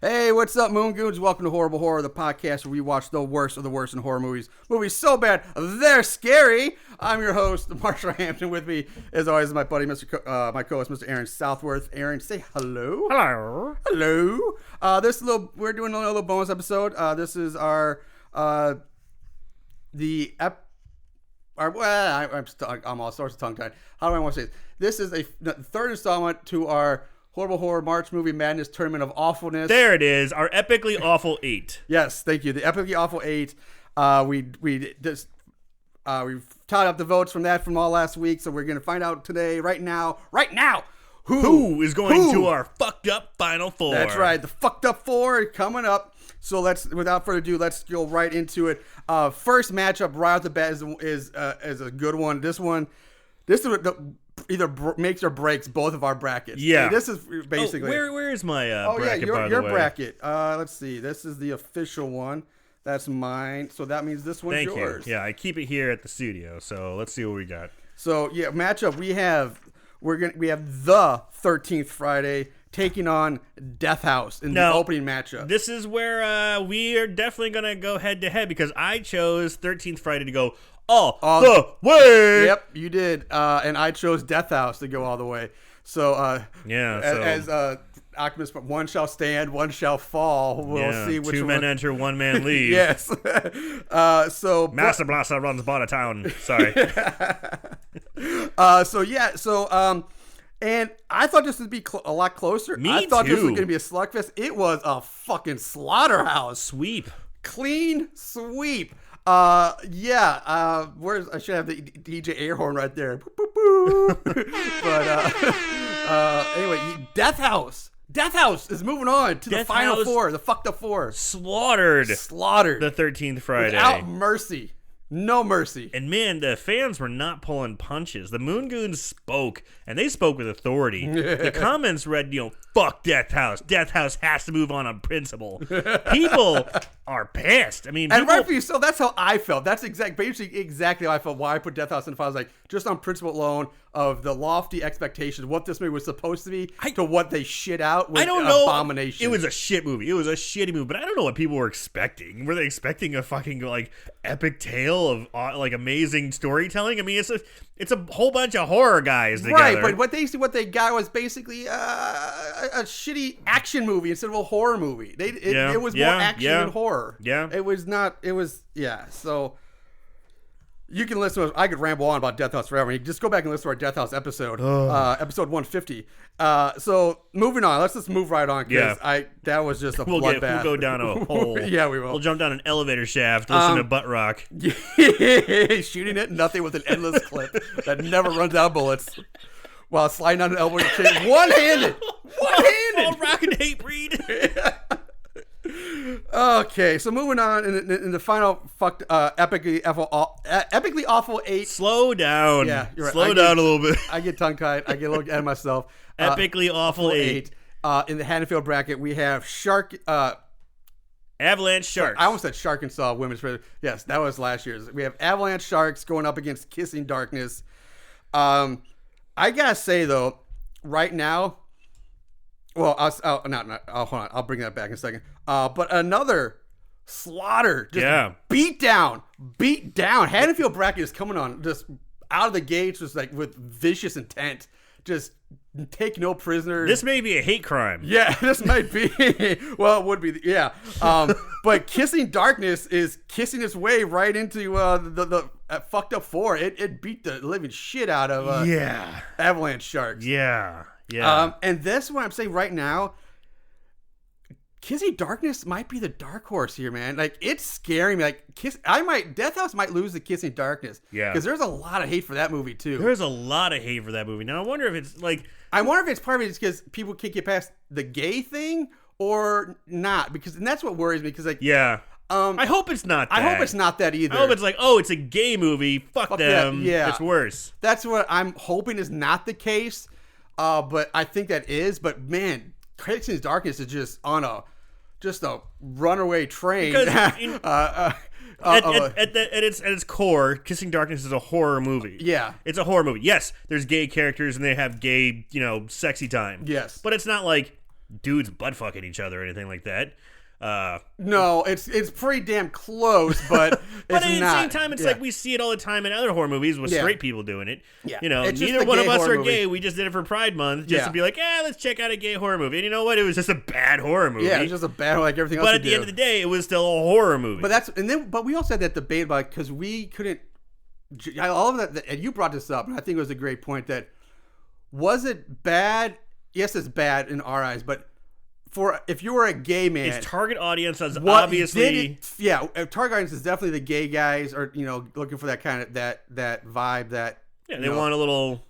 Hey, what's up, Moon Goons? Welcome to Horrible Horror, the podcast where we watch the worst of the worst in horror movies. Movies so bad, they're scary. I'm your host, Marshall Hampton. With me, as always, is my buddy, my co-host, Mr. Aaron Southworth. Aaron, say hello. Hello. Hello. We're doing a little bonus episode. This is I'm all sorts of tongue-tied. How do I want to say this? This is the third installment to our Horrible Horror March Movie Madness Tournament of Awfulness. There it is, our Epically Awful 8. Yes, thank you. The Epically Awful 8. We've tallied up the votes from all last week, so we're going to find out today, right now, who is going to our fucked up Final Four. That's right, the fucked up four coming up. So without further ado, let's go right into it. First matchup right off the bat is a good one. This is either makes or breaks both of our brackets. Yeah. This is basically. Where is my bracket, by the way? Your bracket. Let's see. This is the official one. That's mine. So that means this one's yours. Thank you. Yeah, I keep it here at the studio. So let's see what we got. So yeah, matchup we have the 13th Friday taking on Death House in the opening matchup. This is where we are definitely gonna go head to head because I chose 13th Friday to go all the way. Yep, you did. And I chose Death House to go all the way. So as Optimus, one shall stand, one shall fall. We'll see which two one. men enter, one man leave. Yes. Master Blaster runs Bada Town. Sorry. And I thought this would be a lot closer. I thought this was going to be a slugfest. It was a fucking slaughterhouse. Sweep. Clean sweep. I should have the DJ air horn right there. Boop, boop, boop. But anyway, Death House is moving on to the final four, the fucked up four. Slaughtered the 13th Friday. Without mercy. No mercy. And man, the fans were not pulling punches. The Moon Goons spoke, and they spoke with authority. The comments read, fuck Death House. Death House has to move on principle. People are pissed. I mean, and rightfully so. That's how I felt. That's basically exactly how I felt. Why I put Death House in the finals, like just on principle alone of the lofty expectations, what this movie was supposed to be, to what they shit out. Was abomination. It was a shit movie. It was a shitty movie, but I don't know what people were expecting. Were they expecting a fucking epic tale of amazing storytelling? I mean, it's a whole bunch of horror guys together. Right, but what they got was basically a shitty action movie instead of a horror movie. It was more action than horror. Yeah. So you can listen to us. I could ramble on about Death House forever. You can just go back and listen to our Death House episode, episode 150. So moving on, let's just move right on because that was just a bloodbath. We'll go down a hole. Yeah, we will. We'll jump down an elevator shaft, listen to butt rock. Shooting at nothing with an endless clip that never runs out of bullets while sliding on an elbow chair. One-handed. All rock and hate breed. Okay, so moving on in the final epically awful 8. Slow down. Yeah, you're right. Slow down a little bit. I get tongue-tied. I get a little ahead of myself. Epically awful 8. In the Haddonfield bracket, we have Avalanche Sharks. I almost said Sharkensaw Women's. Yes, that was last year's. We have Avalanche Sharks going up against Kissing Darkness. I gotta say though, right now, well, hold on. I'll bring that back in a second. But another slaughter, beat down. Haddonfield bracket is coming on just out of the gates, just like with vicious intent. Just take no prisoners. This may be a hate crime. Yeah, this might be. Well, it would be. Yeah. But Kissing Darkness is kissing its way right into the fucked up four. It beat the living shit out of Avalanche Sharks. Yeah. And that's what I'm saying right now. Kissing Darkness might be the dark horse here, man. Like, it's scaring me. Like, Death House might lose to Kissing Darkness. Yeah. Because there's a lot of hate for that movie, too. There's a lot of hate for that movie. Now, I wonder if it's part of it is because people can't get past the gay thing or not. And that's what worries me. Because, I hope it's not that. I hope it's not that either. I hope it's it's a gay movie. Fuck them. Yeah. It's worse. That's what I'm hoping is not the case. But I think that is. But, man, Kissing Darkness is just on a runaway train. At its core, Kissing Darkness is a horror movie. Yeah. It's a horror movie. Yes, there's gay characters and they have gay, sexy time. Yes. But it's not like dudes butt fucking each other or anything like that. No, it's pretty damn close, but but it's at not. the same time, it's like we see it all the time in other horror movies with straight people doing it. Yeah. You know, It's just neither a one gay of us horror are movie. gay. We just did it for Pride Month just to be like, let's check out a gay horror movie. And you know what? It was just a bad horror movie. Yeah, it's just a bad like everything else. But at the end of the day, it was still a horror movie. But we also had that debate about because we couldn't. All of that, and you brought this up, and I think it was a great point. That was it bad? Yes, it's bad in our eyes, but if you were a gay man, its target audience is obviously target audience is definitely the gay guys, or looking for that kind of that vibe that they want a little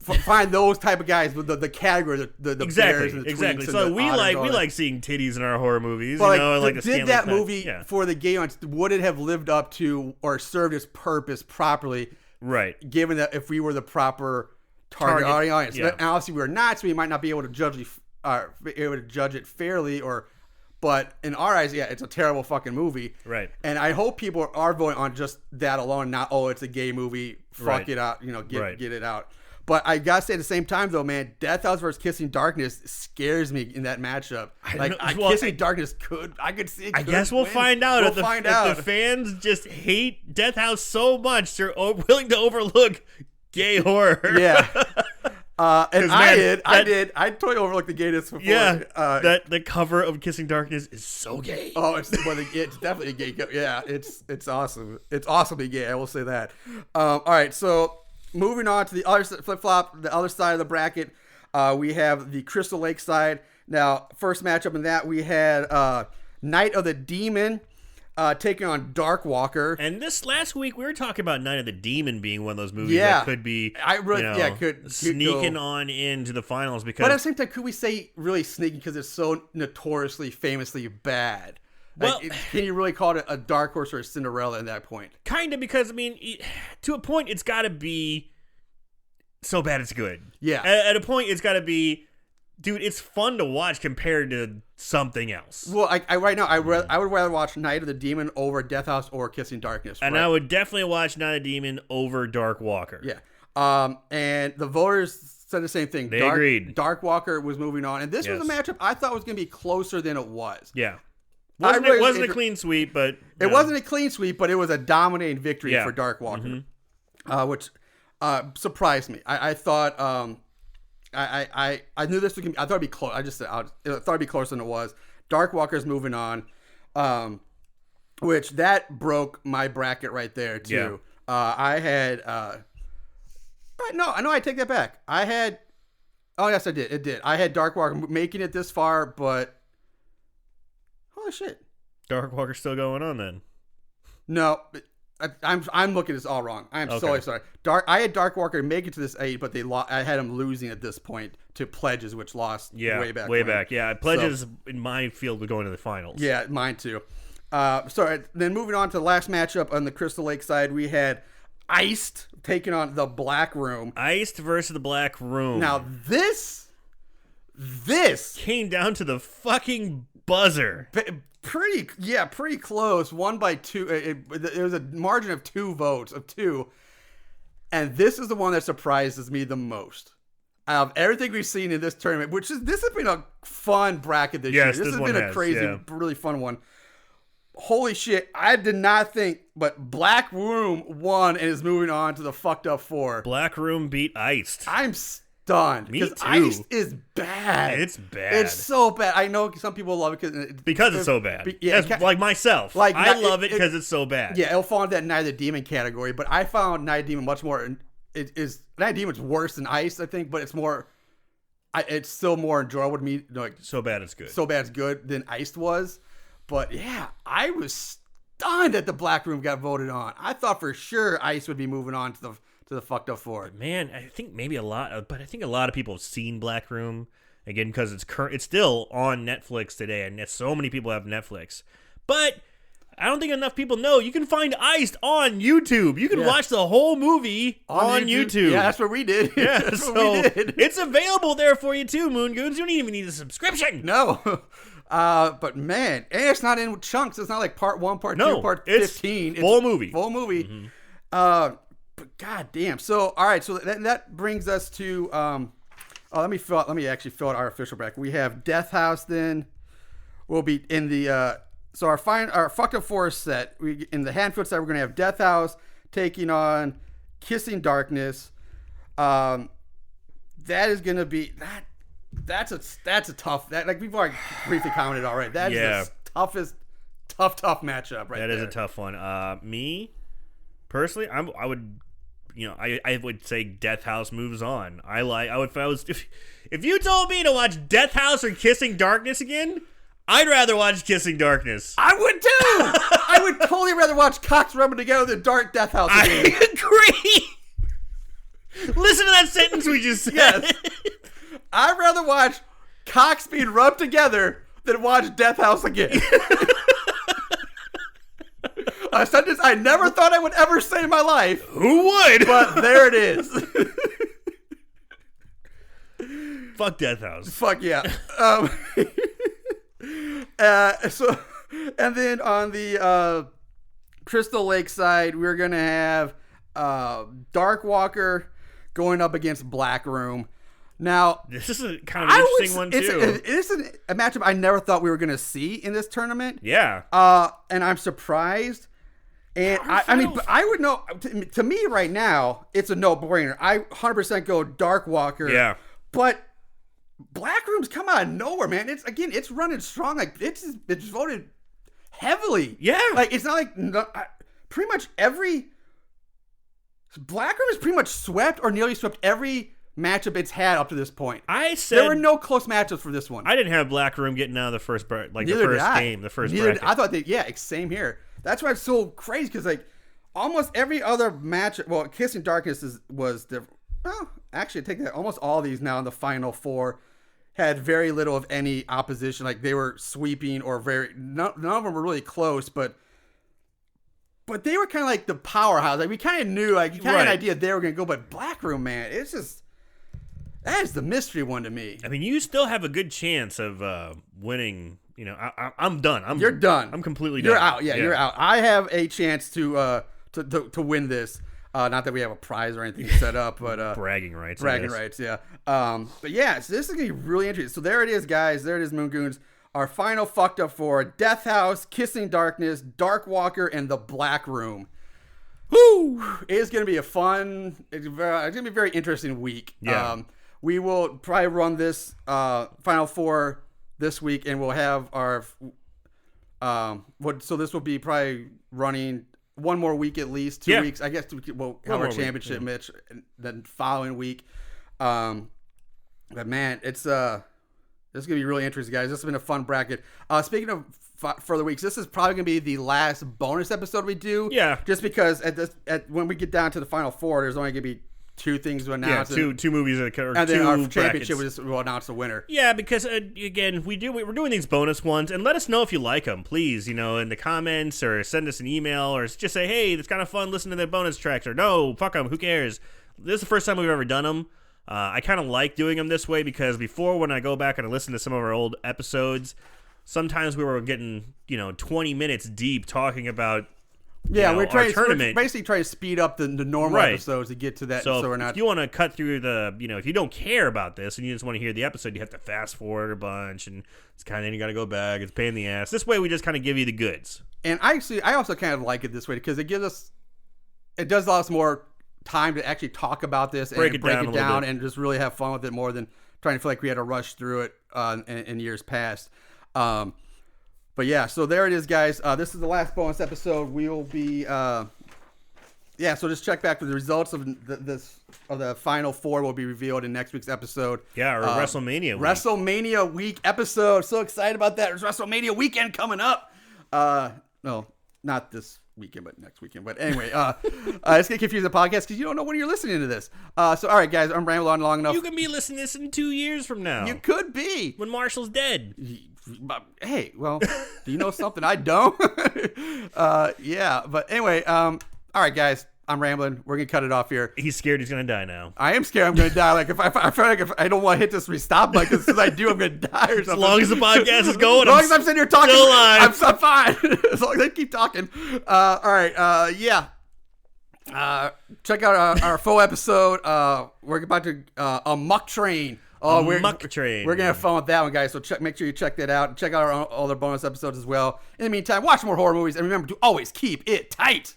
find those type of guys with the category the exactly bears and the exactly. tweaks So and we like seeing titties in our horror movies. But like the did that movie for the gay audience, would it have lived up to or served its purpose properly? Right. Given that if we were the proper target audience, yeah. and obviously we're not, so we might not be able to judge it fairly. But in our eyes, it's a terrible fucking movie. Right. And I hope people are voting on just that alone, not it's a gay movie. Fuck it out, get it out. But I gotta say at the same time though, man, Death House versus Kissing Darkness scares me in that matchup. Kissing Darkness I could see. I guess we'll find out. If the fans just hate Death House so much, they're willing to overlook gay horror. Yeah. And I totally overlooked the gayness before. Yeah, that the cover of Kissing Darkness is so gay. Oh, it's definitely a gay. Yeah, it's awesome. It's awesomely gay. I will say that. All right, so moving on to the other flip-flop, the other side of the bracket, we have the Crystal Lake side. Now, first matchup in that, we had Night of the Demon taking on Dark Walker. And this last week, we were talking about Night of the Demon being one of those movies that could be could sneaking on into the finals. Because, but at the same time, could we say really sneaking because it's so notoriously, famously bad? Well, can you really call it a dark horse or a Cinderella at that point? Kind of, because, to a point, it's got to be so bad it's good. Yeah. At a point, it's got to be, dude, it's fun to watch compared to something else. Well, right now, I would rather watch Night of the Demon over Death House or Kissing Darkness. And I would definitely watch Night of the Demon over Dark Walker. Yeah. And the voters said the same thing. They agreed. Dark Walker was moving on. And this was a matchup I thought was going to be closer than it was. Yeah. It wasn't a clean sweep, but... It wasn't a clean sweep, but it was a dominating victory for Dark Walker. Which surprised me. I thought... I knew this was... I thought it'd be close. I thought it'd be closer than it was. Dark Walker's moving on. Which, that broke my bracket right there, too. Yeah. I had... No, I take that back. I had... Oh, yes, I did. It did. I had Dark Walker making it this far, but... Holy shit! Dark Walker's still going on then. No, I'm looking at this all wrong. I am so sorry. I had Dark Walker make it to this 8, but I had him losing at this point to Pledges, which lost way back. Way back. Yeah, Pledges in my field were going to the finals. Yeah, mine too. Then moving on to the last matchup on the Crystal Lake side, we had Iced taking on the Black Room. Iced versus the Black Room. Now this came down to the fucking buzzer. Pretty close. 1 by 2. It was a margin of 2 votes of 2, and this is the one that surprises me the most. Out of everything we've seen in this tournament, this has been a fun bracket this year. This has been a crazy, really fun one. Holy shit! I did not think, but Black Room won and is moving on to the fucked up 4. Black Room beat Iced. I'm stunned. Me too. Iced is bad. It's bad. It's so bad. I know some people love it because it's so bad. Like myself. I love it because it's so bad. Yeah, it'll fall into that Night of the Demon category, but I found Night of the Demon much more. Night of the Demon's worse than Iced, I think, but it's more. It's still more enjoyable to me. So bad it's good. So bad it's good than Iced was. But yeah, I was stunned that the Black Room got voted on. I thought for sure Iced would be moving on to the fucked up 4. Man, I think maybe a lot of people have seen Black Room again because it's still on Netflix today, and so many people have Netflix. But I don't think enough people know you can find Iced on YouTube. You can watch the whole movie on YouTube. Yeah, that's what we did. Yeah, that's what we did. It's available there for you too, Moon Goons. You don't even need a subscription. No. But man, and it's not in chunks. It's not like part 1, part 2, part 15. It's full movie. Full movie. Mm-hmm. But god damn. So all right. So that brings us to let me actually fill out our official bracket. We have Death House. Then will be in the so our fucked up four set. We in the Handfoot side we're gonna have Death House taking on Kissing Darkness. That is gonna be that. That's a tough. That like we've already briefly commented already. That is the toughest, tough matchup right there. That is a tough one. Me personally, I would. I would say Death House moves on. If you told me to watch Death House or Kissing Darkness again, I'd rather watch Kissing Darkness. I would too. I would totally rather watch cocks rubbing together than Dark Death House again. I agree. Listen to that sentence we just said. Yes. I'd rather watch cocks being rubbed together than watch Death House again. A sentence I never thought I would ever say in my life. Who would? But there it is. Fuck Death House. Fuck yeah. And then on the Crystal Lake side, we're gonna have Dark Walker going up against Black Room. Now, this is a kind of interesting one too. It's a matchup I never thought we were gonna see in this tournament. Yeah. And I'm surprised. And I would know. To me, right now, it's a no-brainer. I 100% go Dark Walker. Yeah. But Black Room's come out of nowhere, man. It's running strong. Like it's voted heavily. Yeah. Like it's not like pretty much every Black Room has pretty much swept or nearly swept every matchup it's had up to this point. I said there were no close matchups for this one. I didn't have Black Room getting out of the first game, the first bracket. I thought same here. That's why it's so crazy because like almost every other match. Well, Kissing Darkness was the. Well, actually, I take that. Almost all of these now in the final four had very little of any opposition. Like they were sweeping or none of them were really close, but they were kind of like the powerhouse. Like we kind of knew, like you kind of had an idea they were going to go. But Black Room, man, it's just that is the mystery one to me. I mean, you still have a good chance of winning. I'm done. You're done. I'm completely done. You're out. Yeah, you're out. I have a chance to win this. Not that we have a prize or anything set up, but bragging rights. Yeah. But yeah, so this is gonna be really interesting. So there it is, guys. There it is, Moon Goons. Our final fucked up four: Death House, Kissing Darkness, Dark Walker, and the Black Room. Woo! It is gonna be a fun. It's gonna be a very interesting week. Yeah. We will probably run this final four this week, and we'll have our so this will be probably running one more week at least, 2 weeks. I guess we'll have our championship match the following week. But man, it's this is gonna be really interesting, guys. This has been a fun bracket. Speaking of further weeks, this is probably gonna be the last bonus episode we do. Yeah. Just because when we get down to the final four, there's only gonna be two things to announce. Yeah, two movies and then our championship will announce the winner. Yeah, because again, we're doing these bonus ones, and let us know if you like them, please. In the comments, or send us an email, or just say, hey, it's kind of fun listening to the bonus tracks, or no, fuck them, who cares? This is the first time we've ever done them. I kind of like doing them this way because before, when I go back and I listen to some of our old episodes, sometimes we were getting 20 minutes deep talking about. Yeah, we're tournament. Basically trying to speed up the normal episodes to get to that. So we're not. If you want to cut through if you don't care about this and you just want to hear the episode, you have to fast forward a bunch, and it's kind of you got to go back. It's a pain in the ass. This way, we just kind of give you the goods. And I also kind of like it this way because it does allow us more time to actually talk about this and break it down and just really have fun with it more than trying to feel like we had to rush through it in years past. But yeah, so there it is, guys. This is the last bonus episode. We will be, so just check back for the results of the final four will be revealed in next week's episode. Yeah, or WrestleMania week. WrestleMania week episode. So excited about that. There's WrestleMania weekend coming up. No, not this weekend, but next weekend. But anyway, it's gonna confuse the podcast because you don't know when you're listening to this. So all right, guys, I'm rambling on long enough. You can be listening to this in 2 years from now. You could be when Marshall's dead. Hey, well, do you know something I don't? Yeah, but anyway, all right, guys, I'm rambling. We're gonna cut it off here. He's scared he's gonna die now. I am scared I'm gonna die. Like I feel like if I don't want to hit this stop button because if I do, I'm gonna die or something. As long as the podcast is going, as long as I'm sitting here talking, still alive. I'm fine. As long as they keep talking. All right. Yeah. Check out our full episode. We're about to a muck train Muck Train. We're gonna have fun with that one, guys. So make sure you check that out. Check out our other bonus episodes as well. In the meantime, watch more horror movies, and remember to always keep it tight.